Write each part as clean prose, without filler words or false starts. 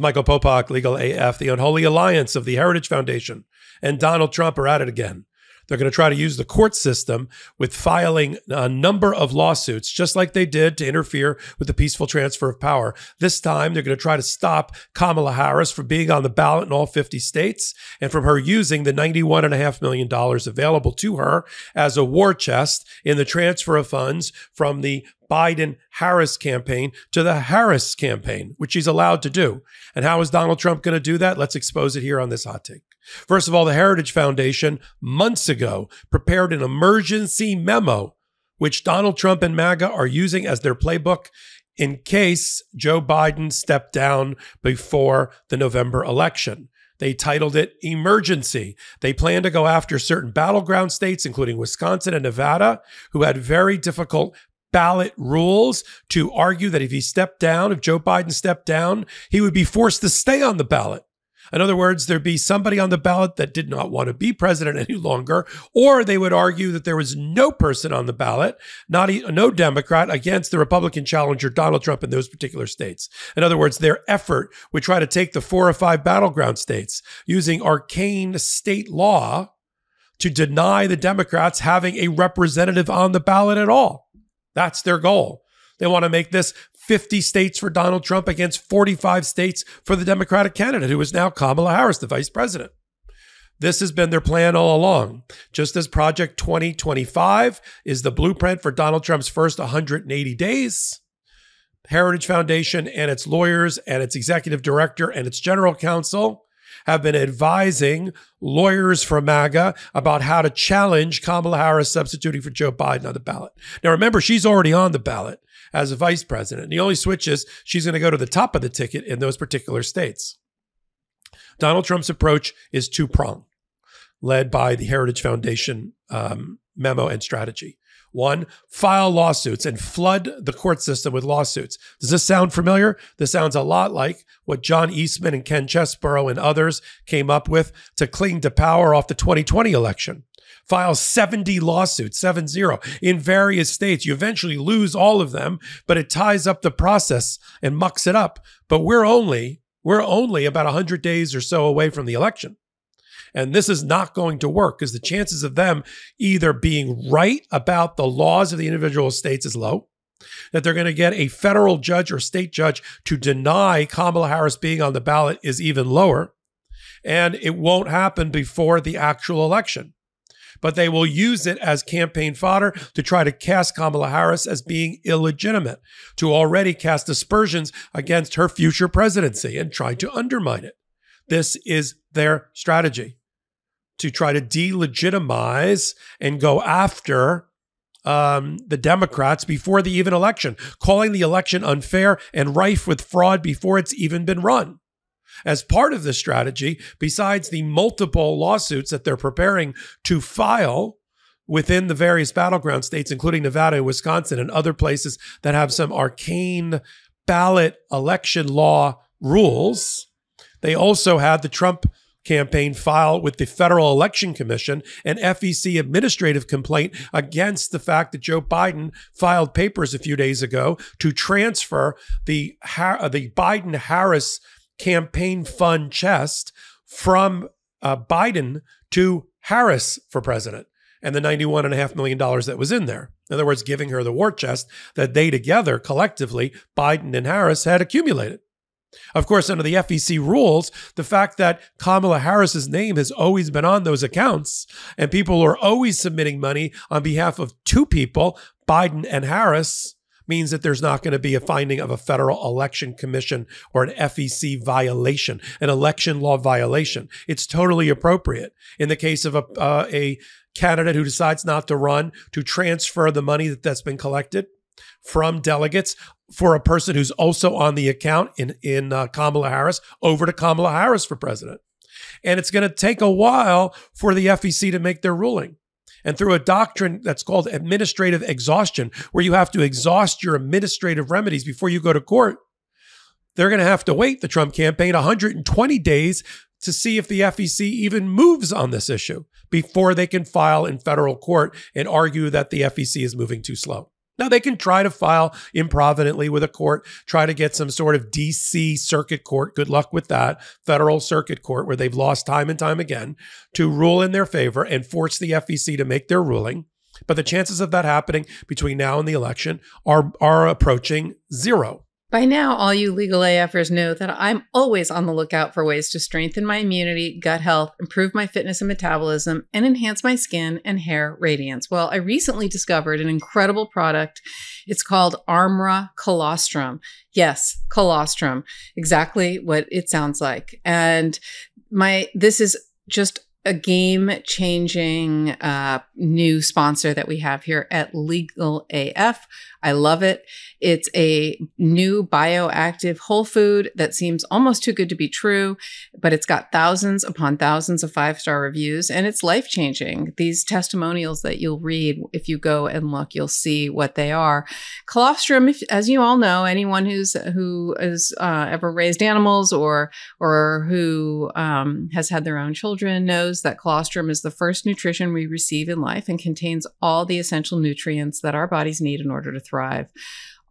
is Michael Popok, Legal AF. The unholy alliance of the Heritage Foundation and Donald Trump are at it again. They're going to try to use the court system with filing a number of lawsuits, just like they did to interfere with the peaceful transfer of power. This time, they're going to try to stop Kamala Harris from being on the ballot in all 50 states and from her using the $91.5 million available to her as a war chest in the transfer of funds from the Biden-Harris campaign to the Harris campaign, which she's allowed to do. And how is Donald Trump going to do that? Let's expose it here on this hot take. First of all, the Heritage Foundation months ago prepared an emergency memo, which Donald Trump and MAGA are using as their playbook in case Joe Biden stepped down before the November election. They titled it Emergency. They plan to go after certain battleground states, including Wisconsin and Nevada, who had very difficult ballot rules, to argue that if Joe Biden stepped down, he would be forced to stay on the ballot. In other words, there'd be somebody on the ballot that did not want to be president any longer, or they would argue that there was no person on the ballot, no Democrat, against the Republican challenger, Donald Trump, in those particular states. In other words, their effort would try to take the 4 or 5 battleground states using arcane state law to deny the Democrats having a representative on the ballot at all. That's their goal. They want to make this 50 states for Donald Trump against 45 states for the Democratic candidate, who is now Kamala Harris, the vice president. This has been their plan all along. Just as Project 2025 is the blueprint for Donald Trump's first 180 days, Heritage Foundation and its lawyers and its executive director and its general counsel have been advising lawyers for MAGA about how to challenge Kamala Harris substituting for Joe Biden on the ballot. Now, remember, she's already on the ballot as a vice president. And the only switch is she's going to go to the top of the ticket in those particular states. Donald Trump's approach is two-pronged, led by the Heritage Foundation memo and strategy. One, file lawsuits and flood the court system with lawsuits. Does this sound familiar? This sounds a lot like what John Eastman and Ken Chesebro and others came up with to cling to power off the 2020 election. File 70 lawsuits, 70, in various states. You eventually lose all of them, but it ties up the process and mucks it up. But we're only about 100 days or so away from the election. And this is not going to work because the chances of them either being right about the laws of the individual states is low, that they're going to get a federal judge or state judge to deny Kamala Harris being on the ballot is even lower, and it won't happen before the actual election. But they will use it as campaign fodder to try to cast Kamala Harris as being illegitimate, to already cast aspersions against her future presidency and try to undermine it. This is their strategy, to try to delegitimize and go after the Democrats before the even election, calling the election unfair and rife with fraud before it's even been run. As part of this strategy, besides the multiple lawsuits that they're preparing to file within the various battleground states, including Nevada and Wisconsin and other places that have some arcane ballot election law rules, they also had the Trump campaign file with the Federal Election Commission an FEC administrative complaint against the fact that Joe Biden filed papers a few days ago to transfer the Biden-Harris campaign fund chest from Biden to Harris for president, and the $91.5 million that was in there. In other words, giving her the war chest that they together, collectively, Biden and Harris, had accumulated. Of course, under the FEC rules, the fact that Kamala Harris's name has always been on those accounts and people are always submitting money on behalf of two people, Biden and Harris, means that there's not going to be a finding of a Federal Election Commission or an FEC violation, an election law violation. It's totally appropriate in the case of a candidate who decides not to run to transfer the money that's been collected from delegates for a person who's also on the account in Kamala Harris over to Kamala Harris for president. And it's going to take a while for the FEC to make their ruling. And through a doctrine that's called administrative exhaustion, where you have to exhaust your administrative remedies before you go to court, they're going to have to wait, the Trump campaign, 120 days to see if the FEC even moves on this issue before they can file in federal court and argue that the FEC is moving too slow. Now, they can try to file improvidently with a court, try to get some sort of DC circuit court, good luck with that, federal circuit court, where they've lost time and time again, to rule in their favor and force the FEC to make their ruling. But the chances of that happening between now and the election are approaching zero. By now, all you legal AFers know that I'm always on the lookout for ways to strengthen my immunity, gut health, improve my fitness and metabolism, and enhance my skin and hair radiance. Well, I recently discovered an incredible product. It's called Armra Colostrum. Yes, colostrum, exactly what it sounds like. And this is just a game-changing new sponsor that we have here at Legal AF. I love it. It's a new bioactive whole food that seems almost too good to be true, but it's got thousands upon thousands of 5-star reviews, and it's life-changing. These testimonials that you'll read, if you go and look, you'll see what they are. Colostrum, as you all know, anyone who has ever raised animals or who has had their own children knows that colostrum is the first nutrition we receive in life and contains all the essential nutrients that our bodies need in order to thrive.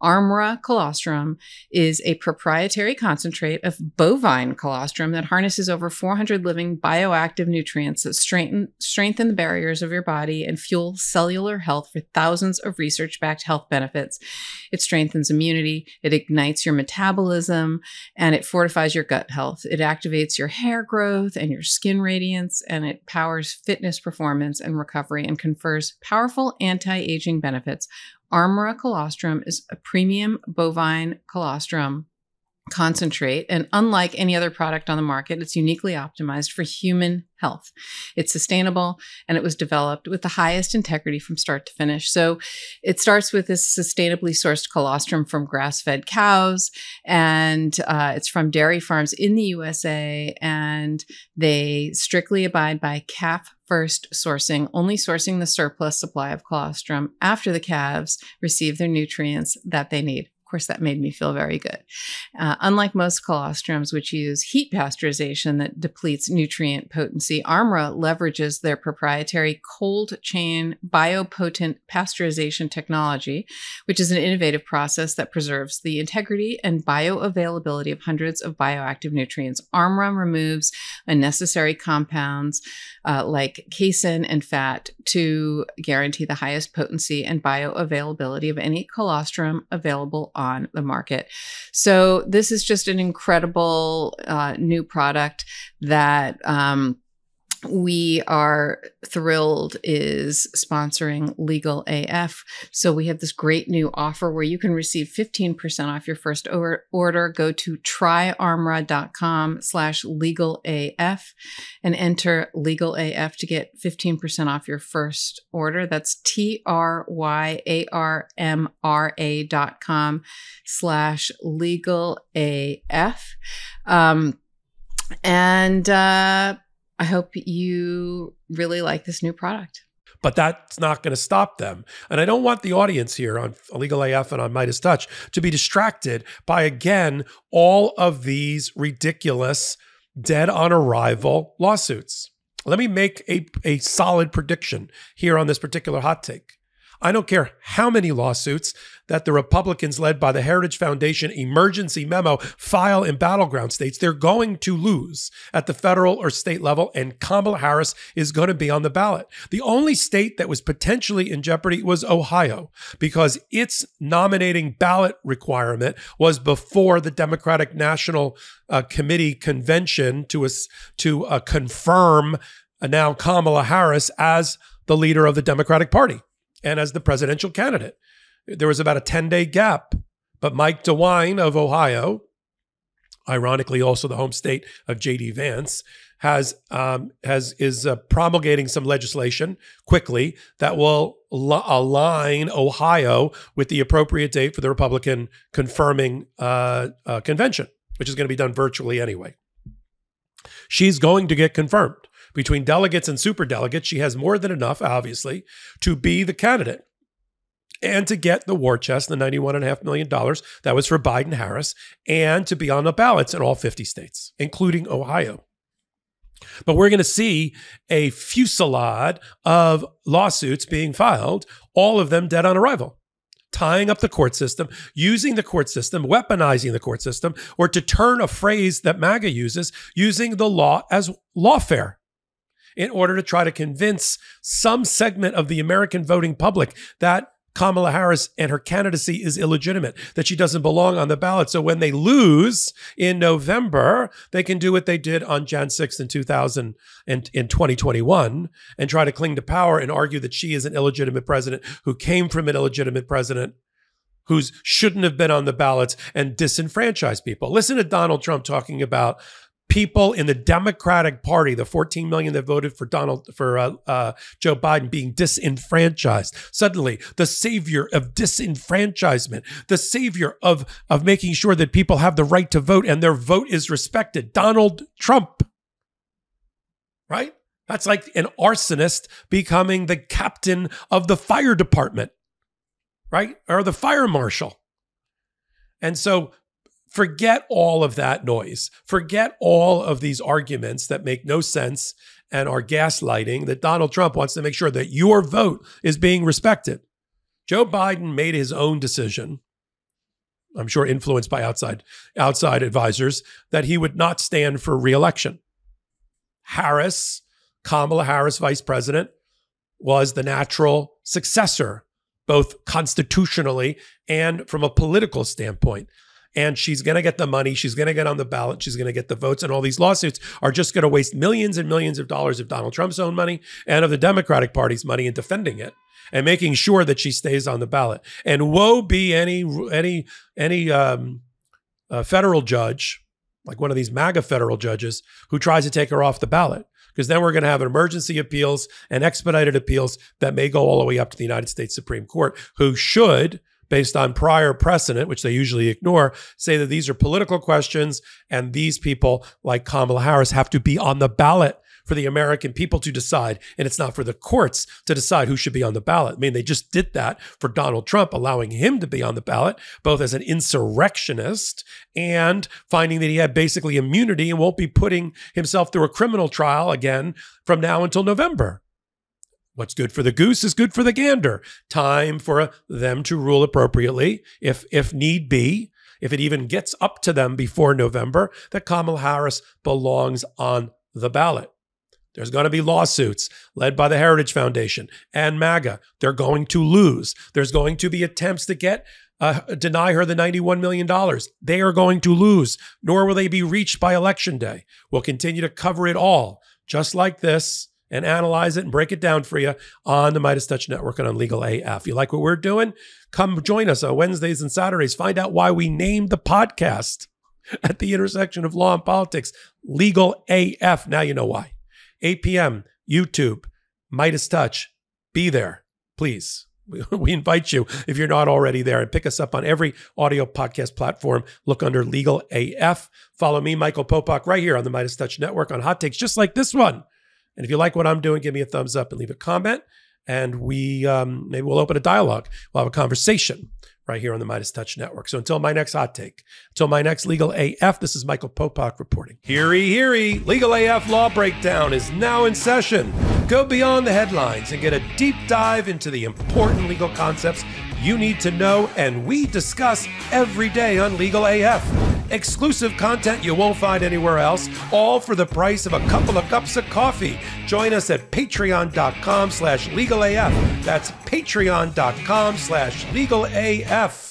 Armra Colostrum is a proprietary concentrate of bovine colostrum that harnesses over 400 living bioactive nutrients that strengthen the barriers of your body and fuel cellular health for thousands of research-backed health benefits. It strengthens immunity, it ignites your metabolism, and it fortifies your gut health. It activates your hair growth and your skin radiance, and it powers fitness performance and recovery and confers powerful anti-aging benefits. Armra Colostrum is a premium bovine colostrum concentrate, and unlike any other product on the market, it's uniquely optimized for human health. It's sustainable, and it was developed with the highest integrity from start to finish. So it starts with this sustainably sourced colostrum from grass-fed cows, and it's from dairy farms in the USA, and they strictly abide by calf first sourcing, only sourcing the surplus supply of colostrum after the calves receive their nutrients that they need. Of course, that made me feel very good. Unlike most colostrums, which use heat pasteurization that depletes nutrient potency, Armra leverages their proprietary cold chain biopotent pasteurization technology, which is an innovative process that preserves the integrity and bioavailability of hundreds of bioactive nutrients. Armra removes unnecessary compounds like casein and fat to guarantee the highest potency and bioavailability of any colostrum available on the market. So this is just an incredible new product that we are thrilled is sponsoring Legal AF. So we have this great new offer where you can receive 15% off your first order. Go to tryarmra.com/legalaf and enter Legal AF to get 15% off your first order. That's tryarmra.com/legalaf. I hope you really like this new product. But that's not going to stop them. And I don't want the audience here on Legal AF and on MeidasTouch to be distracted by, again, all of these ridiculous dead on arrival lawsuits. Let me make a solid prediction here on this particular hot take. I don't care how many lawsuits that the Republicans led by the Heritage Foundation emergency memo file in battleground states, they're going to lose at the federal or state level, and Kamala Harris is going to be on the ballot. The only state that was potentially in jeopardy was Ohio, because its nominating ballot requirement was before the Democratic National Committee convention to confirm now Kamala Harris as the leader of the Democratic Party and as the presidential candidate. There was about a 10-day gap, but Mike DeWine of Ohio, ironically also the home state of J.D. Vance, is promulgating some legislation quickly that will align Ohio with the appropriate date for the Republican confirming convention, which is going to be done virtually anyway. She's going to get confirmed. Between delegates and superdelegates, she has more than enough, obviously, to be the candidate and to get the war chest, the $91.5 million that was for Biden-Harris, and to be on the ballots in all 50 states, including Ohio. But we're going to see a fusillade of lawsuits being filed, all of them dead on arrival. tying up the court system, using the court system, weaponizing the court system, or to turn a phrase that MAGA uses, using the law as lawfare in order to try to convince some segment of the American voting public that Kamala Harris and her candidacy is illegitimate, that she doesn't belong on the ballot. So when they lose in November, they can do what they did on Jan 6th in 2021 and try to cling to power and argue that she is an illegitimate president who came from an illegitimate president who shouldn't have been on the ballots and disenfranchise people. Listen to Donald Trump talking about people in the Democratic Party, the 14 million that voted for Joe Biden, being disenfranchised. Suddenly, the savior of disenfranchisement, the savior of making sure that people have the right to vote and their vote is respected. Donald Trump, right? That's like an arsonist becoming the captain of the fire department, right? Or the fire marshal. And so forget all of that noise. Forget all of these arguments that make no sense and are gaslighting, that Donald Trump wants to make sure that your vote is being respected. Joe Biden made his own decision, I'm sure influenced by outside advisors, that he would not stand for re-election. Kamala Harris, vice president, was the natural successor, both constitutionally and from a political standpoint. And she's going to get the money. She's going to get on the ballot. She's going to get the votes. And all these lawsuits are just going to waste millions and millions of dollars of Donald Trump's own money and of the Democratic Party's money in defending it and making sure that she stays on the ballot. And woe be any federal judge, like one of these MAGA federal judges, who tries to take her off the ballot. Because then we're going to have emergency appeals and expedited appeals that may go all the way up to the United States Supreme Court, who should, based on prior precedent, which they usually ignore, say that these are political questions and these people like Kamala Harris have to be on the ballot for the American people to decide. And it's not for the courts to decide who should be on the ballot. I mean, they just did that for Donald Trump, allowing him to be on the ballot, both as an insurrectionist and finding that he had basically immunity and won't be putting himself through a criminal trial again from now until November. What's good for the goose is good for the gander. Time for them to rule appropriately, if need be, if it even gets up to them before November, that Kamala Harris belongs on the ballot. There's going to be lawsuits led by the Heritage Foundation and MAGA. They're going to lose. There's going to be attempts to deny her the $91 million. They are going to lose, nor will they be reached by Election Day. We'll continue to cover it all, just like this, and analyze it and break it down for you on the MeidasTouch Network and on Legal AF. You like what we're doing? Come join us on Wednesdays and Saturdays. Find out why we named the podcast at the intersection of law and politics, Legal AF. Now you know why. 8 p.m., YouTube, MeidasTouch. Be there, please. We invite you, if you're not already there, and pick us up on every audio podcast platform. Look under Legal AF. Follow me, Michael Popok, right here on the MeidasTouch Network on hot takes just like this one. And if you like what I'm doing, give me a thumbs up and leave a comment. And maybe we'll open a dialogue. We'll have a conversation right here on the MeidasTouch Network. So until my next hot take, until my next Legal AF, this is Michael Popok reporting. Heary, Legal AF Law Breakdown is now in session. Go beyond the headlines and get a deep dive into the important legal concepts you need to know, and we discuss every day on Legal AF. Exclusive content you won't find anywhere else, all for the price of a couple of cups of coffee. Join us at patreon.com/legalaf. That's patreon.com/legalaf.